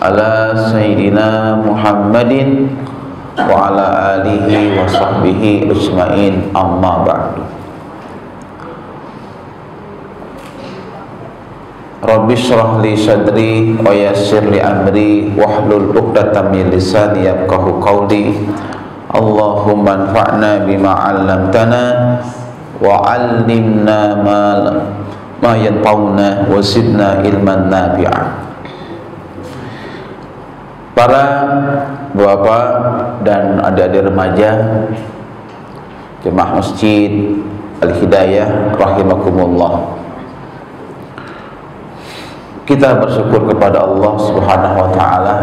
ala sayyidina Muhammadin wa ala alihi wa sahbihi ajma'in, amma ba'du. Rabbi shrah li sadri wa yassir li amri wahlul 'uqdatam min lisani yafqahu qawli. Allahumma anfa'na bima 'allamtana wa 'allimna ma yanfa'una wa zidna ilman nafi'a. Para bapak dan adik-adik remaja jemaah Masjid Al-Hidayah rahimakumullah, kita bersyukur kepada Allah Subhanahu wa ta'ala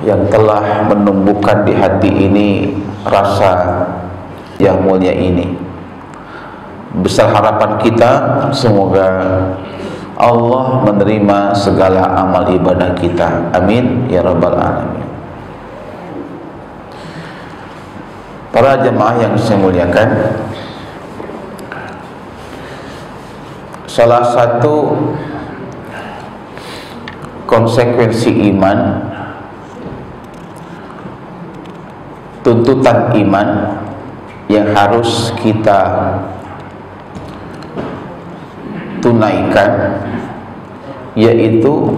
yang telah menumbuhkan di hati ini rasa yang mulia ini. Besar harapan kita semoga Allah menerima segala amal ibadah kita. Amin ya rabbal alamin. Para jemaah yang saya muliakan, salah satu konsekuensi iman, tuntutan iman yang harus kita tunaikan, yaitu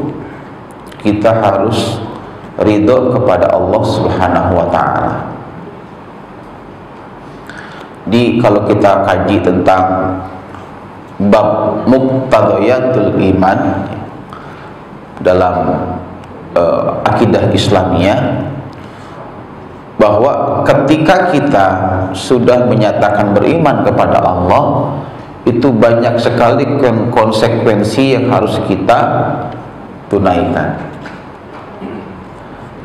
kita harus ridho kepada Allah Subhanahu wa ta'ala. Kalau kita kaji tentang bab muqtadayatul iman dalam akidah Islamiyah, bahwa ketika kita sudah menyatakan beriman kepada Allah, itu banyak sekali konsekuensi yang harus kita tunaikan.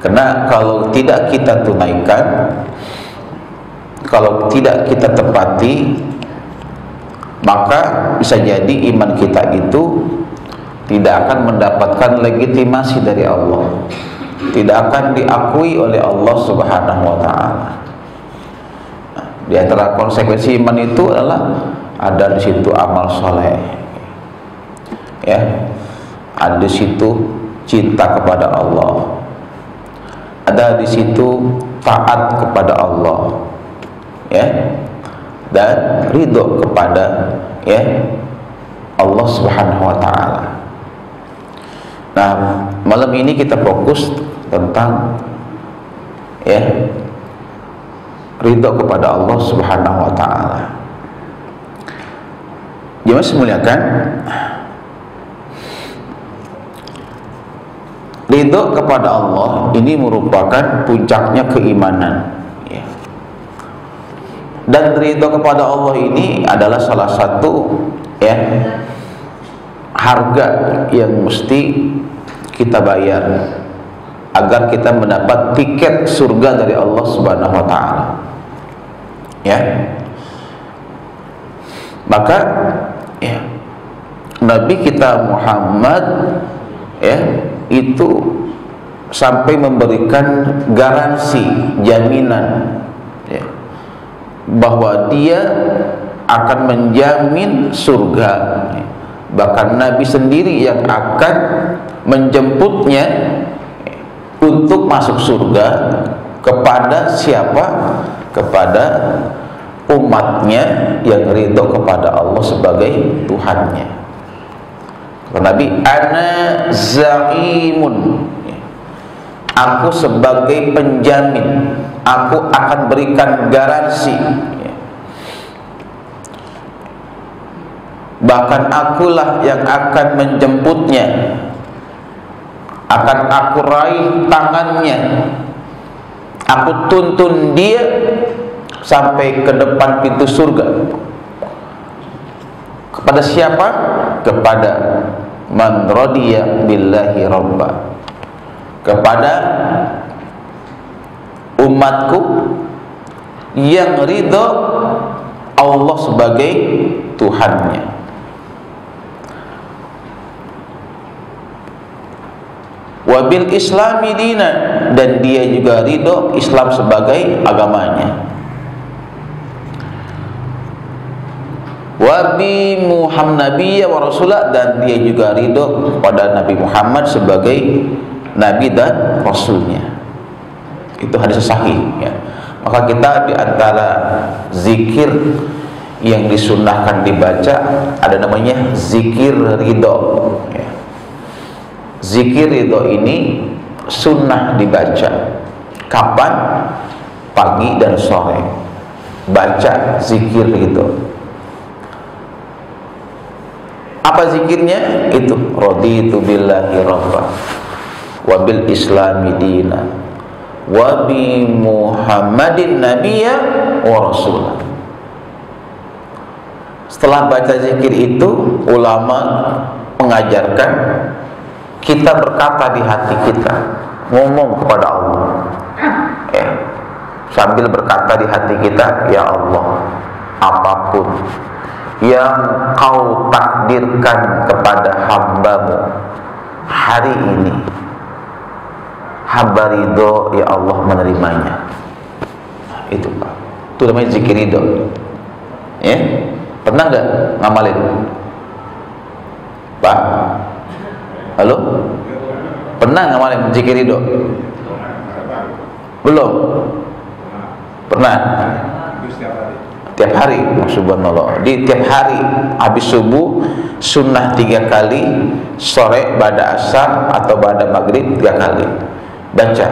Karena kalau tidak kita tunaikan, kalau tidak kita tepati, maka bisa jadi iman kita itu tidak akan mendapatkan legitimasi dari Allah, tidak akan diakui oleh Allah Subhanahu wa ta'ala. Di antara konsekuensi iman itu adalah ada di situ amal soleh, ya, ada di situ cinta kepada Allah, ada di situ taat kepada Allah, ya, dan ridho kepada, ya, Allah Subhanahu wa ta'ala. Nah, malam ini kita fokus tentang, ya, ridho kepada Allah Subhanahu wa ta'ala. Jemaah semuliakan, ridho kepada Allah ini merupakan puncaknya keimanan, ya. Dan ridho kepada Allah ini adalah salah satu, ya, harga yang mesti kita bayar agar kita mendapat tiket surga dari Allah Subhanahu wa ta'ala, ya. Maka, ya, Nabi kita Muhammad, ya, itu sampai memberikan garansi, jaminan, ya, bahwa dia akan menjamin surga. Bahkan Nabi sendiri yang akan menjemputnya untuk masuk surga. Kepada siapa? Kepada umatnya yang ridho kepada Allah sebagai Tuhannya. Nabi, ana zaimun, aku sebagai penjamin, aku akan berikan garansi, bahkan akulah yang akan menjemputnya, akan aku raih tangannya, aku tuntun dia sampai ke depan pintu surga. Kepada siapa? Kepada man radiya billahi rabba, kepada umatku yang ridho Allah sebagai Tuhannya. Wabil islami dina, dan dia juga ridho Islam sebagai agamanya. Wabi Muhammad nabiyya wa rasulah, dan dia juga ridho kepada Nabi Muhammad sebagai Nabi dan Rasulnya. Itu hadis sahih ya. Maka kita di antara zikir yang disunnahkan dibaca ada namanya zikir ridho ya. Zikir ridho ini sunnah dibaca. Kapan? Pagi dan sore baca zikir ridho. Apa zikirnya? Itu raditu billahi rabba wa bil islami dina wa bi muhammadin nabiyya wa rasulah. Setelah baca zikir itu, ulama mengajarkan kita berkata di hati kita, ngomong kepada Allah ya, sambil berkata di hati kita, ya Allah, apapun yang kau takdirkan kepada hambamu hari ini, hamba ridho, ya Allah menerimanya. Itu Pak, itu namanya zikir ridho ya. Pernah nggak ngamalin Pak? Halo? Pernah ngamalin zikir ridho? Belum? Pernah? Tiap hari, subhanallah. Di tiap hari habis subuh sunnah 3 kali, sore pada asar atau pada maghrib 3 kali baca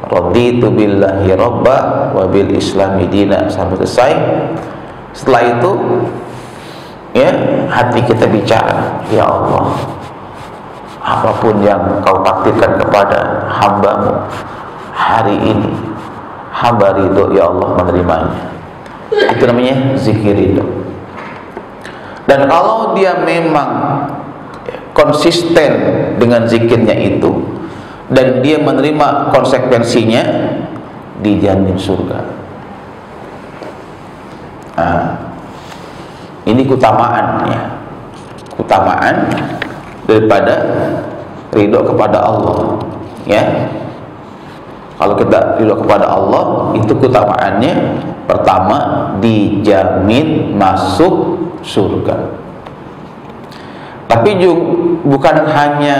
raditu billahi rabba wa bil islami dina sampai selesai. Setelah itu ya, hati kita bicara, ya Allah, apapun yang kau takdirkan kepada hambamu hari ini, hamba ridho, ya Allah menerimanya. Itu namanya zikir ridho. Dan kalau dia memang konsisten dengan zikirnya itu dan dia menerima konsekuensinya, dijamin surga. Nah, ini keutamaannya, keutamaan daripada ridho kepada Allah ya. Kalau kita ridho kepada Allah, itu keutamaannya pertama dijamin masuk surga. Tapi bukan hanya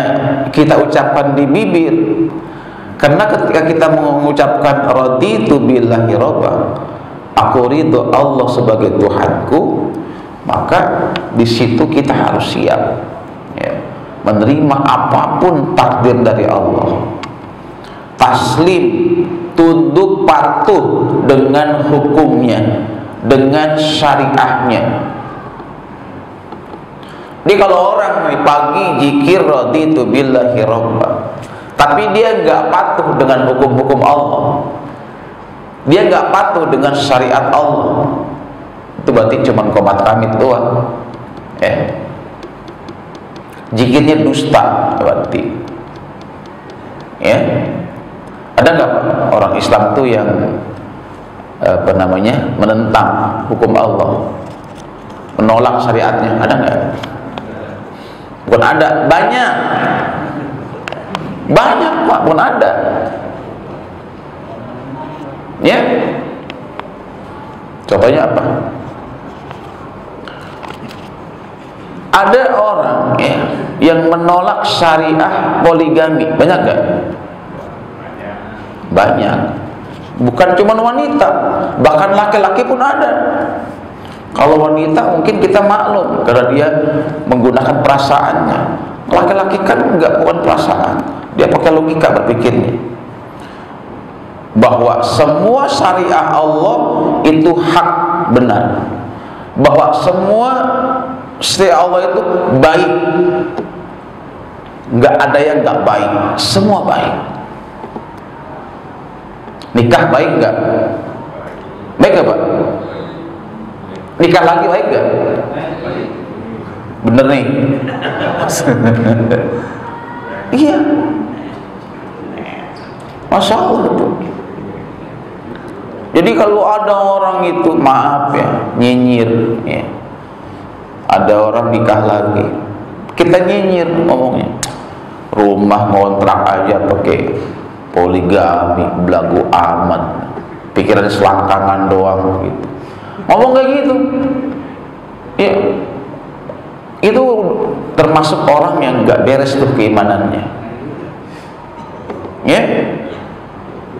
kita ucapkan di bibir, karena ketika kita mengucapkan raditu billahi rabba, aku ridho Allah sebagai Tuhanku, maka di situ kita harus siap ya, menerima apapun takdir dari Allah, taslim, tunduk patuh dengan hukumnya, dengan syariahnya. Jadi kalau orang pagi zikir raditu billahi rabba, tapi dia nggak patuh dengan hukum-hukum Allah, dia nggak patuh dengan syariat Allah, itu berarti cuma qomat kamit doang ya. Zikirnya dusta berarti ya. Ada nggak orang Islam itu yang menentang hukum Allah, menolak syariatnya? Ada nggak? Bukan ada, banyak Pak, pun ada ya. Contohnya apa? Ada orang ya, yang menolak syariah poligami, banyak gak? Banyak. Bukan cuma wanita, bahkan laki-laki pun ada. Kalau wanita mungkin kita maklum karena dia menggunakan perasaannya. Laki-laki kan nggak bukan perasaan, dia pakai logika berpikirnya. Bahwa semua syariah Allah itu hak benar, bahwa semua syariah Allah itu baik, nggak ada yang nggak baik, semua baik. Nikah baik nggak? Baik nggak Pak? Nikah lagi baik nggak? Bener nih. Iya, Masya Allah itu. Jadi kalau ada orang itu, maaf ya, nyinyir ya. Ada orang nikah lagi, kita nyinyir ngomongnya, rumah ngontrak aja pakai poligami, belagu amat, pikiran selangkangan doang gitu. Ngomong kayak gitu ya, itu termasuk orang yang gak beres tuh keimanannya Ya,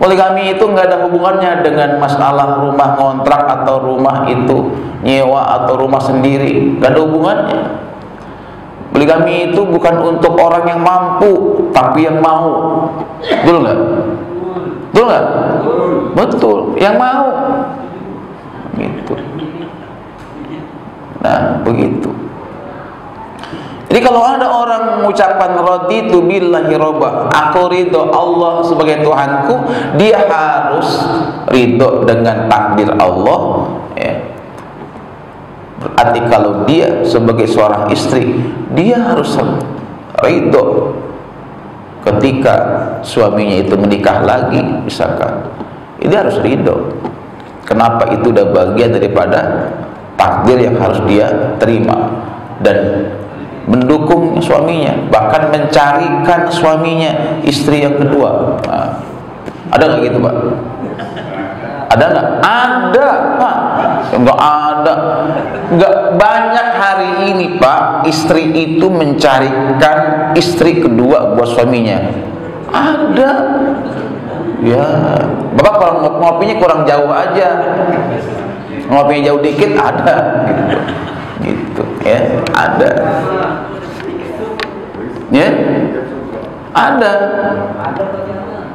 poligami itu nggak ada hubungannya dengan masalah rumah ngontrak atau rumah itu nyewa atau rumah sendiri, nggak ada hubungannya. Poligami itu bukan untuk orang yang mampu, tapi yang mau. Betul nggak? Betul nggak? Betul, yang mau. Gitu. Nah, begitu. Jadi kalau ada orang mengucapkan raditu billahi robba, aku ridho Allah sebagai Tuhanku, dia harus ridho dengan takdir Allah. Ya. Berarti kalau dia sebagai seorang istri, dia harus ridho ketika suaminya itu menikah lagi, misalkan, dia harus ridho. Kenapa? Itu udah bagian daripada takdir yang harus dia terima dan mendukung suaminya, bahkan mencarikan suaminya istri yang kedua. Nah, ada nggak gitu, Pak? Ada nggak? Ada, Pak. Nggak ada. Nggak banyak hari ini, Pak, istri itu mencarikan istri kedua buat suaminya. Ada. Ya, Bapak kalau ngopinya kurang jauh aja. Ngopinya jauh dikit ada. Gitu ya, ada. Ya, ada.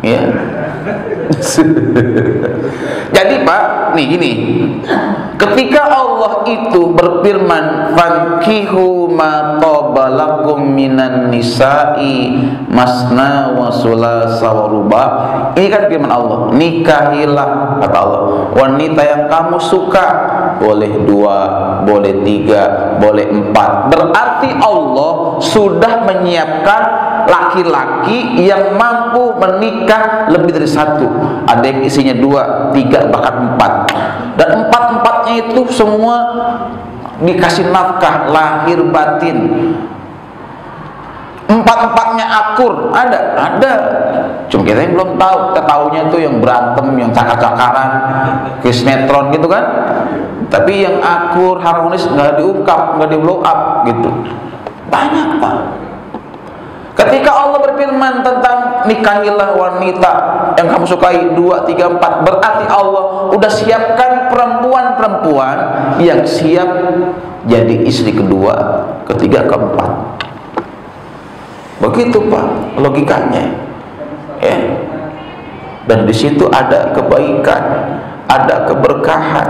Ya. Jadi Pak, nih gini, ketika Allah itu berfirman fankihu ma tabalakum minan nisa'i masna wa sulasa wa ruba, ini kan firman Allah, nikahilah kata Allah wanita yang kamu suka, boleh 2, boleh 3, boleh 4. Berarti Allah sudah menyiapkan laki-laki yang mampu menikah lebih dari 1. Ada yang isinya 2, 3, bahkan 4. Dan 4-4-nya itu semua dikasih nafkah lahir batin. 4-4-nya akur, ada. Cuma kita yang belum tahu. Kita tahunya itu yang berantem, yang cakar-cakaran, sinetron gitu kan. Tapi yang akur, harmonis nggak diungkap, nggak di blow up gitu. Banyak, Pak. Ketika Allah berfirman tentang nikahilah wanita yang kamu sukai 2, 3, 4, berarti Allah udah siapkan perempuan-perempuan yang siap jadi istri kedua, ketiga, keempat. Begitu Pak logikanya. Ya. Dan di situ ada kebaikan, ada keberkahan,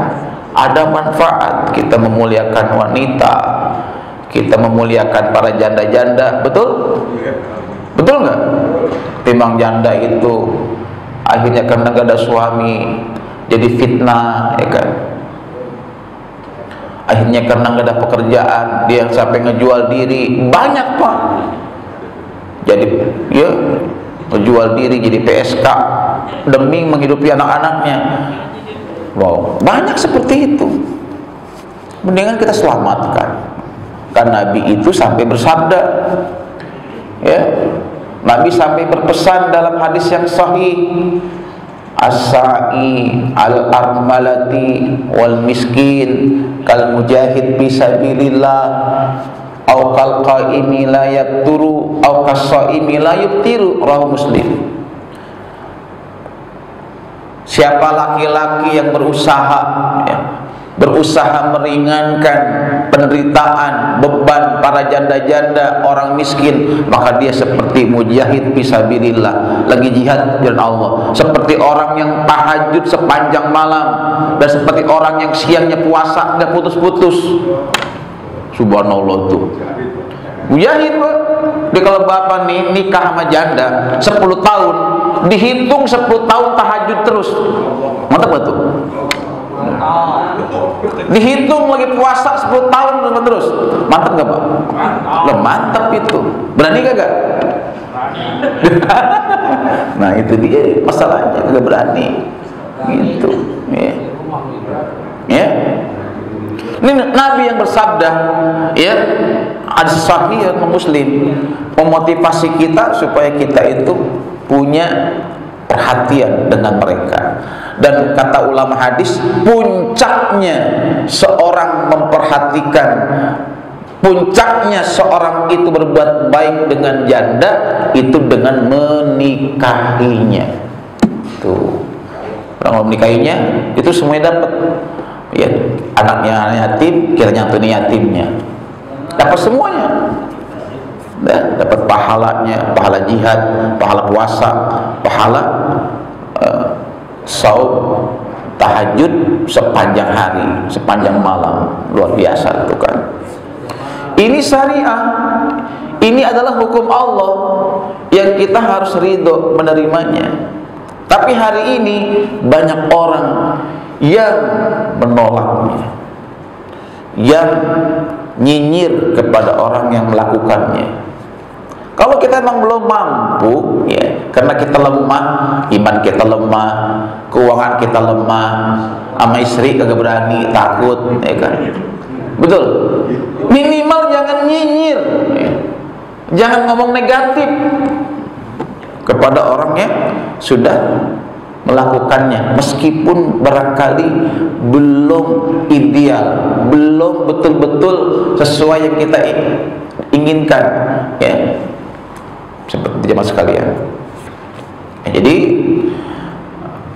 ada manfaat. Kita memuliakan wanita, kita memuliakan para janda-janda, betul? Betul nggak? Timbang janda itu akhirnya karena gak ada suami jadi fitnah, ya kan? Akhirnya karena gak ada pekerjaan dia sampai ngejual diri, banyak Pak. Jadi ya ngejual diri jadi PSK demi menghidupi anak-anaknya. Wow, banyak seperti itu. Mendingan kita selamatkan. Kan Nabi itu sampai bersabda, ya, Nabi sampai berpesan dalam hadis yang sahih, as-sa'i al-armalati wal miskin kal mujahid fisabilillah au kal qaimi la yabturu au kas-shaimi la yubtiru, rawahu Muslim. Siapa laki-laki yang berusaha, ya, berusaha meringankan penderitaan, beban para janda-janda, orang miskin, maka dia seperti mujahid fisabilillah, lagi jihad jalan Allah, seperti orang yang tahajud sepanjang malam, dan seperti orang yang siangnya puasa nggak putus-putus. Subhanallah tuh mujahid, Pak. Dia kalau bapak nih nikah sama janda 10 tahun, dihitung 10 tahun tahajud terus, mantap gak tuh? Dihitung lagi puasa 10 tahun terus, mantap gak Pak? Loh, mantap itu. Berani kagak? Nah itu dia masalahnya, kagak berani gitu ya. Ya, ini Nabi yang bersabda, ya, ada sahih Muslim, memotivasi kita supaya kita itu punya perhatian dengan mereka. Dan kata ulama hadis, puncaknya seorang memperhatikan puncaknya seorang itu berbuat baik dengan janda itu dengan menikahinya. Tuh, orang menikahinya itu semuanya dapat. Ya, anaknya yatim, kita nyantuni yatimnya, dapat semuanya. Dapat pahalanya, pahala jihad, pahala puasa, pahala saum, tahajud sepanjang hari, sepanjang malam. Luar biasa itu kan. Ini syariah, ini adalah hukum Allah yang kita harus ridho menerimanya. Tapi hari ini banyak orang yang menolaknya, yang nyinyir kepada orang yang melakukannya. Kalau kita memang belum mampu, ya, karena kita lemah, iman kita lemah, keuangan kita lemah, sama istri kagak berani, takut, ya kan? Betul. Minimal jangan nyinyir, ya. Jangan ngomong negatif kepada orang yang sudah melakukannya, meskipun barangkali belum ideal, belum betul-betul sesuai yang kita inginkan, ya. Seperti jemaah sekalian. Ya, jadi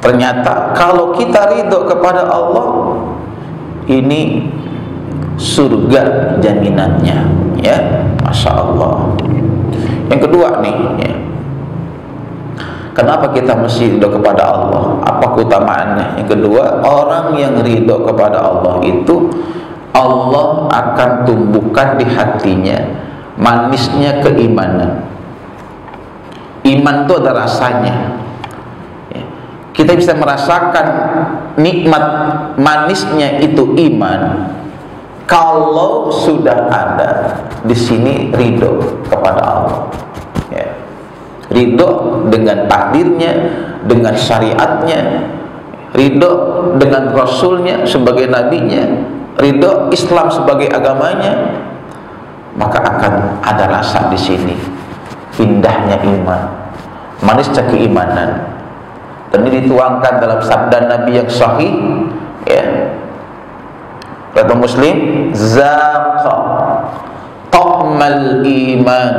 ternyata kalau kita ridho kepada Allah, ini surga jaminannya, ya, masya Allah. Yang kedua nih, ya, kenapa kita mesti ridho kepada Allah? Apa keutamaannya? Yang kedua, orang yang ridho kepada Allah itu Allah akan tumbuhkan di hatinya manisnya keimanan. Iman itu ada rasanya. Kita bisa merasakan nikmat manisnya itu iman kalau sudah ada di sini ridho kepada Allah. Ya. Ridho dengan takdirnya, dengan syariatnya, ridho dengan Rasulnya sebagai nabinya, ridho Islam sebagai agamanya, maka akan ada rasa di sini indahnya iman, manisnya keimanan. Dan ini dituangkan dalam sabda Nabi yang sahih, ya, kata Muslim, zaqa ta'mal iman,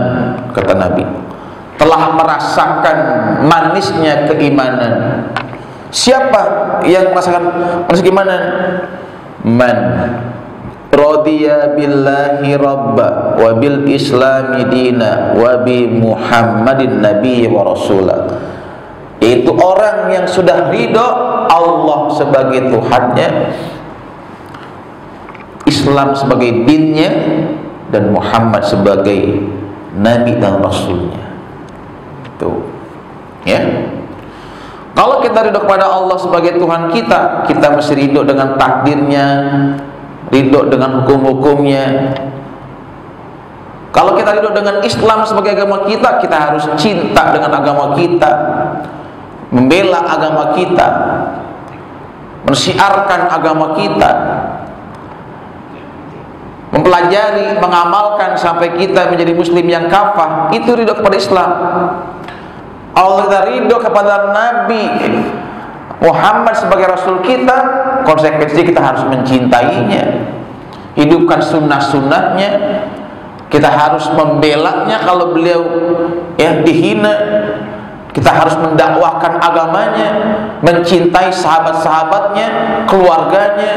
kata Nabi, telah merasakan manisnya keimanan. Siapa yang merasakan manis keimanan? Man radiya billahi rabba wa bil islami dina wa bi muhammadin nabiy wa rasulah. Itu orang yang sudah ridho Allah sebagai Tuhannya, Islam sebagai dinnya, dan Muhammad sebagai nabi dan rasulnya. Tuh, ya. Kalau kita ridho kepada Allah sebagai Tuhan kita, kita mesti ridho dengan takdirnya, ridho dengan hukum-hukumnya. Kalau kita ridho dengan Islam sebagai agama kita, kita harus cinta dengan agama kita, membela agama kita, mensiarkan agama kita, mempelajari, mengamalkan sampai kita menjadi muslim yang kafah. Itu ridho kepada Islam. Allah kita ridho kepada Nabi Muhammad sebagai Rasul kita, konsekuensi kita harus mencintainya, hidupkan sunnah-sunnahnya. Kita harus membelanya kalau beliau, ya, dihina. Kita harus mendakwahkan agamanya, mencintai sahabat-sahabatnya, keluarganya,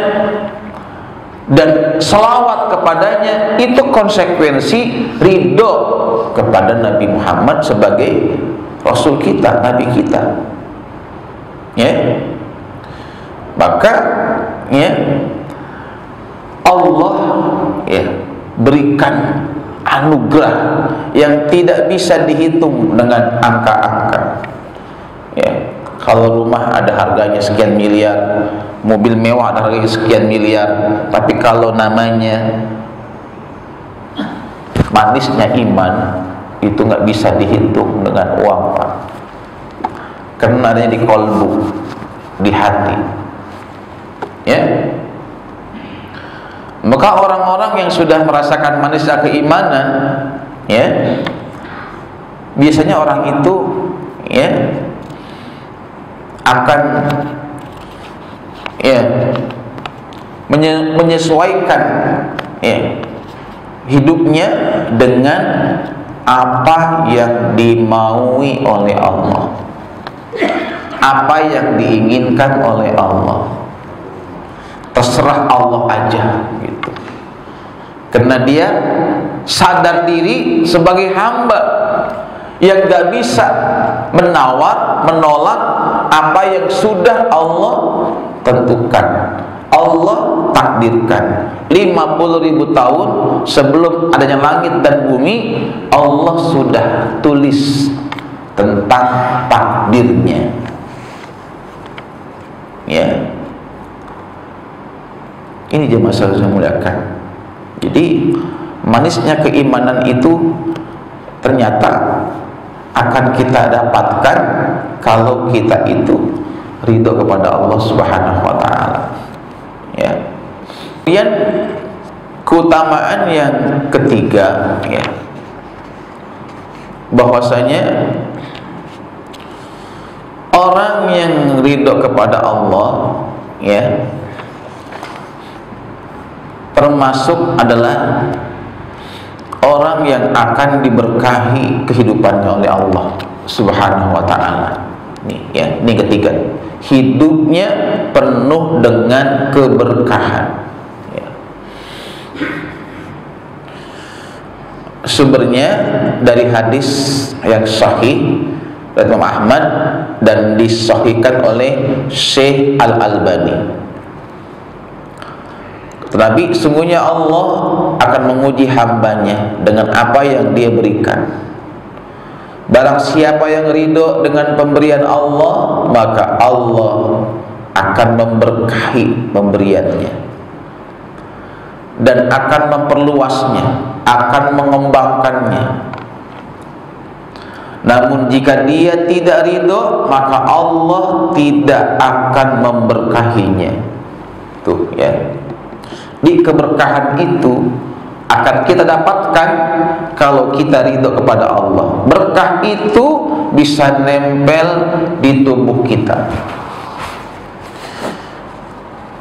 dan selawat kepadanya. Itu konsekuensi ridho kepada Nabi Muhammad sebagai Rasul kita, Nabi kita, ya. Maka, ya, Allah, ya, berikan anugerah yang tidak bisa dihitung dengan angka-angka. Ya, kalau rumah ada harganya sekian miliar, mobil mewah ada harganya sekian miliar, tapi kalau namanya manisnya iman, itu nggak bisa dihitung dengan uang, Pak. Karena adanya di kolbu, di hati, ya. Maka orang-orang yang sudah merasakan manisnya keimanan, ya, biasanya orang itu, ya, akan, ya, menyesuaikan, ya, hidupnya dengan apa yang dimaui oleh Allah, apa yang diinginkan oleh Allah. Terserah Allah aja gitu. Karena dia sadar diri sebagai hamba yang gak bisa menolak apa yang sudah Allah tentukan, Allah takdirkan. 50.000 tahun sebelum adanya langit dan bumi, Allah sudah tulis tentang takdirnya. Ya, ini jemaah saya muliakan. Jadi manisnya keimanan itu ternyata akan kita dapatkan kalau kita itu ridho kepada Allah Subhanahu wa taala. Ya. Kemudian keutamaan yang ketiga, ya, bahwasanya orang yang ridho kepada Allah, ya, termasuk adalah orang yang akan diberkahi kehidupannya oleh Allah Subhanahu wa taala. Nih, ya, ini ketiga. Hidupnya penuh dengan keberkahan. Ya. Sumbernya dari hadis yang sahih dari Imam Ahmad dan disahihkan oleh Syekh Al-Albani. Tetapi sungguhnya Allah akan menguji hambanya dengan apa yang dia berikan. Barang siapa yang ridho dengan pemberian Allah, maka Allah akan memberkahi pemberiannya dan akan memperluasnya, akan mengembangkannya. Namun jika dia tidak ridho, maka Allah tidak akan memberkahinya. Tuh, ya. Di keberkahan itu akan kita dapatkan kalau kita ridho kepada Allah. Berkah itu bisa nempel di tubuh kita.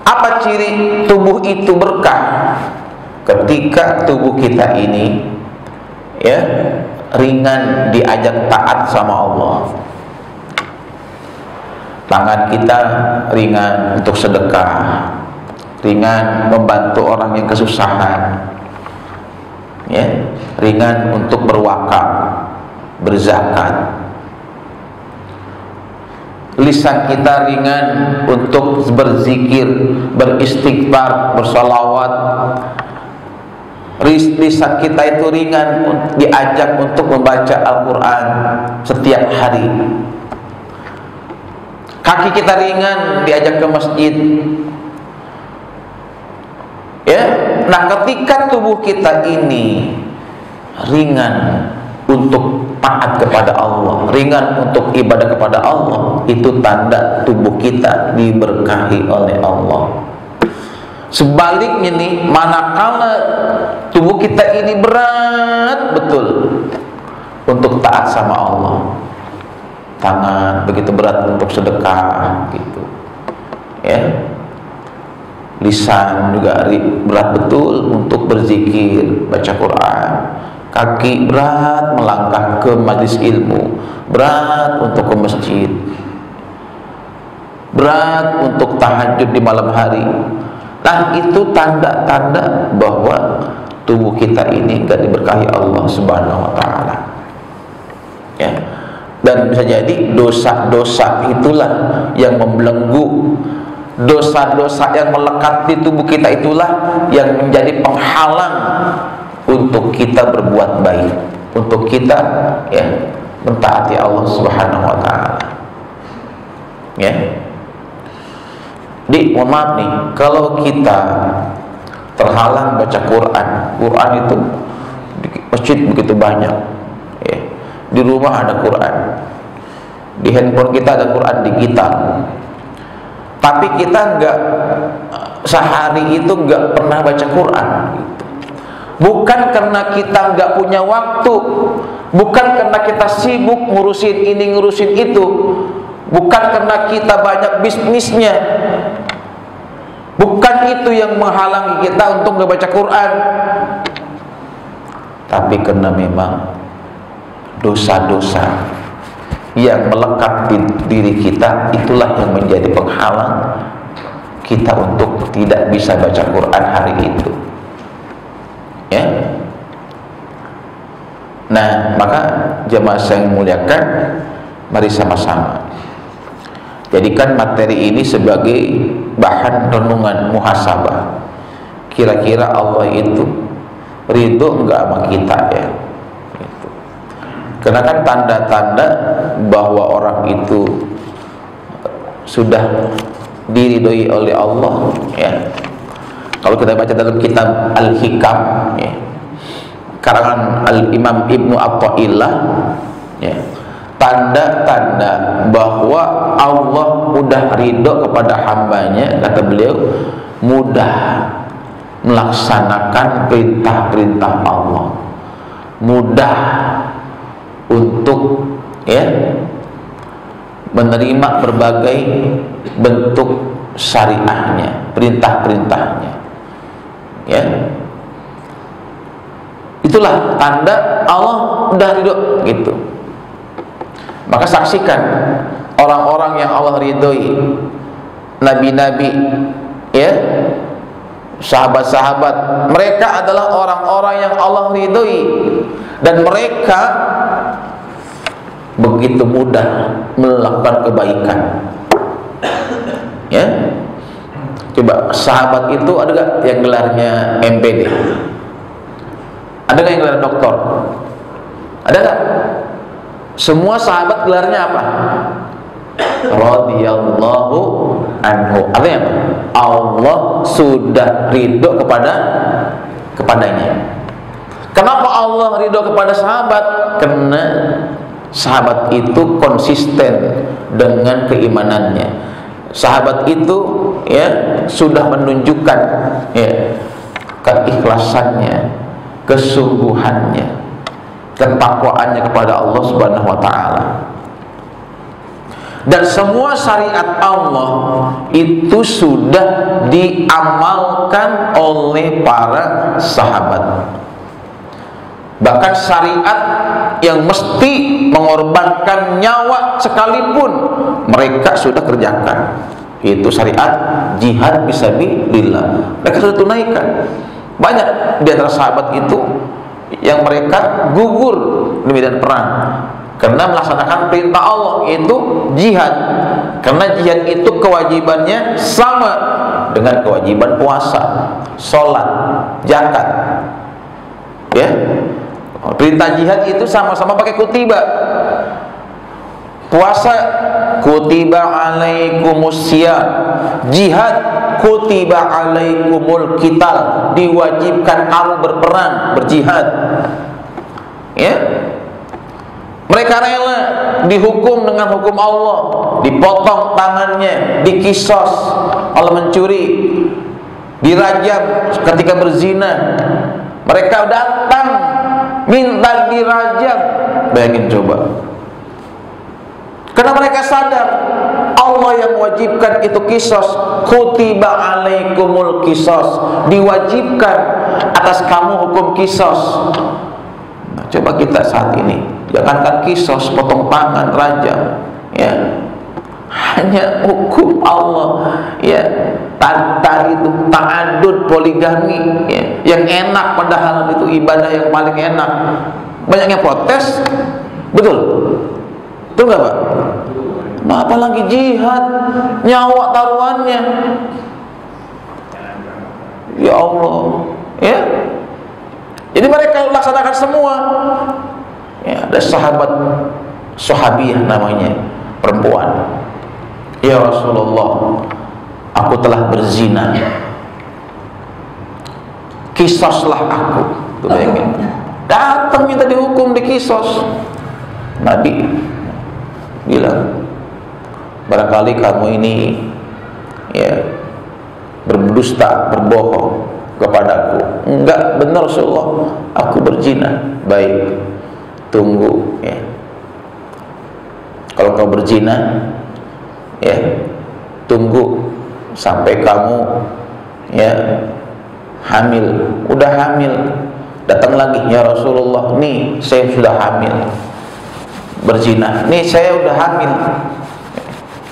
Apa ciri tubuh itu berkah? Ketika tubuh kita ini, ya, ringan diajak taat sama Allah. Tangan kita ringan untuk sedekah, ringan membantu orang yang kesusahan, ya, ringan untuk berwakaf, berzakat. Lisan kita ringan untuk berzikir, beristighfar, bersalawat. Lisan kita itu ringan diajak untuk membaca Al-Quran setiap hari. Kaki kita ringan diajak ke masjid. Ya, nah ketika tubuh kita ini ringan untuk taat kepada Allah, ringan untuk ibadah kepada Allah, itu tanda tubuh kita diberkahi oleh Allah. Sebaliknya nih, manakala tubuh kita ini berat betul untuk taat sama Allah, tangan begitu berat untuk sedekah gitu, ya, lisan juga berat betul untuk berzikir, baca Quran, kaki berat melangkah ke majelis ilmu, berat untuk ke masjid, berat untuk tahajud di malam hari. Nah, itu tanda-tanda bahwa tubuh kita ini gak diberkahi Allah Subhanahu wa taala. Ya. Dan bisa jadi dosa-dosa itulah yang membelenggu, dosa-dosa yang melekat di tubuh kita itulah yang menjadi penghalang untuk kita berbuat baik, untuk kita, ya, mentaati Allah Subhanahu wa taala. Ya. Mohon maaf nih, kalau kita terhalang baca Quran, Quran itu di masjid begitu banyak, ya. Di rumah ada Quran, di handphone kita ada Quran digital, tapi kita nggak sehari itu nggak pernah baca Quran. Bukan karena kita nggak punya waktu, bukan karena kita sibuk ngurusin ini ngurusin itu, bukan karena kita banyak bisnisnya, bukan itu yang menghalangi kita untuk nggak baca Quran. tapi karena memang dosa-dosa yang melekat di diri kita, itulah yang menjadi penghalang kita untuk tidak bisa baca Quran hari itu, ya. Nah, maka jemaah saya yang muliakan, mari sama-sama jadikan materi ini sebagai bahan renungan muhasabah. Kira-kira Allah itu ridho enggak sama kita, ya? Gitu. Karena kan tanda-tanda bahwa orang itu sudah diridhoi oleh Allah, ya. Kalau kita baca dalam kitab Al-Hikam, ya, karangan Al-Imam Ibnu Athaillah, ya, tanda-tanda bahwa Allah mudah ridho kepada hambanya, kata beliau, mudah melaksanakan perintah-perintah Allah, mudah untuk, ya, menerima berbagai bentuk syariahnya, perintah-perintahnya, ya. Itulah tanda Allah udah ridho, gitu. Maka saksikan orang-orang yang Allah ridhoi, nabi-nabi, ya, sahabat-sahabat, mereka adalah orang-orang yang Allah ridhoi, dan mereka begitu mudah melakukan kebaikan, ya. Coba, sahabat itu ada gak yang gelarnya MPD? Ada gak yang gelar doktor? Ada gak? Semua sahabat gelarnya apa? Radhiyallahu anhu. Artinya apa? Allah sudah ridho kepadanya. Kenapa Allah ridho kepada sahabat? Karena sahabat itu konsisten dengan keimanannya. Sahabat itu, ya, sudah menunjukkan, ya, keikhlasannya, kesungguhannya, ketakwaannya kepada Allah Subhanahu wa taala. Dan semua syariat Allah itu sudah diamalkan oleh para sahabat. Bahkan syariat yang mesti mengorbankan nyawa sekalipun mereka sudah kerjakan. Itu syariat jihad fisabilillah. Mereka sudah tunaikan. Banyak di antara sahabat itu yang mereka gugur di medan perang karena melaksanakan perintah Allah, yaitu jihad. Karena jihad itu kewajibannya sama dengan kewajiban puasa, sholat, zakat, ya. Perintah jihad itu sama-sama pakai kutiba. Puasa kutiba alaikumusiyam, jihad kutiba alaikumul qital, diwajibkan kamu berperang, berjihad, ya. Mereka rela dihukum dengan hukum Allah, dipotong tangannya, dikisos kalau mencuri, dirajam ketika berzina. Mereka datang minta dirajam. Bayangin coba. Karena mereka sadar Allah yang wajibkan itu kisos, kutiba alaikumul kisos, diwajibkan atas kamu hukum kisos. Nah, coba kita saat ini, jangankan kisos, potong tangan, rajam, ya, hanya hukum Allah, ya. Tadi itu ta'adud, poligami, ya, yang enak, padahal itu ibadah yang paling enak. Banyaknya protes, betul? Betul nggak, Pak? Nah, apalagi jihad, nyawa taruhannya. Ya Allah, ya. Jadi mereka laksanakan semua. Ya, ada sahabat, sahabiyah namanya, perempuan. Ya Rasulullah, aku telah berzina, kisoslah aku. Tuh, bayangin. Datang minta dihukum, dikisos. Nabi bilang, barangkali kamu ini, ya, berdusta, berbohong kepadaku. Enggak, benar Rasulullah, aku berzina. Baik, tunggu, ya. Kalau kau berzina, ya, tunggu sampai kamu, ya, hamil. Udah hamil, Datang lagi, ya Rasulullah, nih saya sudah hamil, berzina, nih saya udah hamil,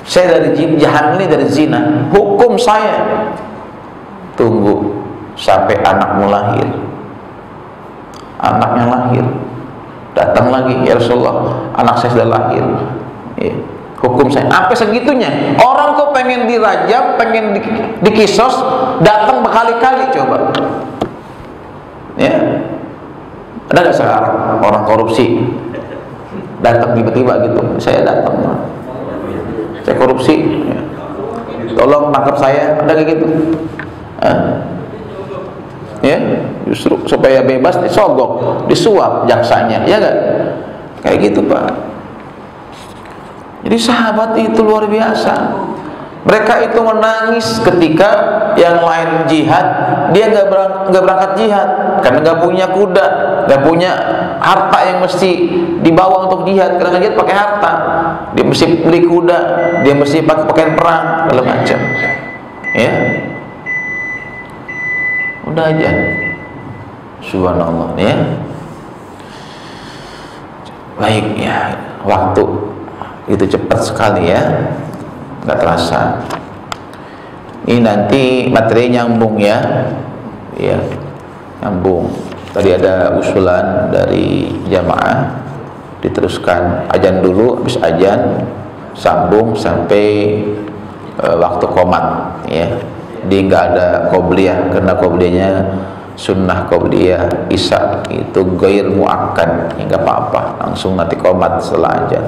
saya dari hamil dari zina, hukum saya. Tunggu sampai anakmu lahir. Anaknya lahir, datang lagi, ya Rasulullah, anak saya sudah lahir, ya, hukum saya. Sampai segitunya orang kok pengen dirajam, pengen dikisos, datang berkali-kali. Coba ya, ada nggak sekarang orang korupsi datang tiba-tiba gitu, saya datang, saya korupsi, ya, tolong tangkap saya, ada kayak gitu? Ya, justru supaya bebas disogok, disuap jaksanya, ya enggak? Kayak gitu, Pak. Jadi sahabat itu luar biasa. Mereka itu menangis ketika yang lain jihad, dia nggak berangkat jihad karena nggak punya kuda, nggak punya harta yang mesti dibawa untuk jihad. Karena jihad pakai harta, dia mesti beli kuda, dia mesti pakai pakaian perang, segala macam. Ya, udah aja. Subhanallah, ya. Baik ya, waktu itu cepat sekali ya, nggak terasa. Ini nanti materi nyambung ya, ya nyambung. Tadi ada usulan dari jamaah, diteruskan azan dulu, habis azan sambung sampai waktu qomat ya. Dia nggak ada qobliyah, karena qobliyahnya sunnah qobliyah isya itu ghair muakkad, nggak apa-apa, langsung nanti qomat setelah azan.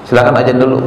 Silakan azan dulu.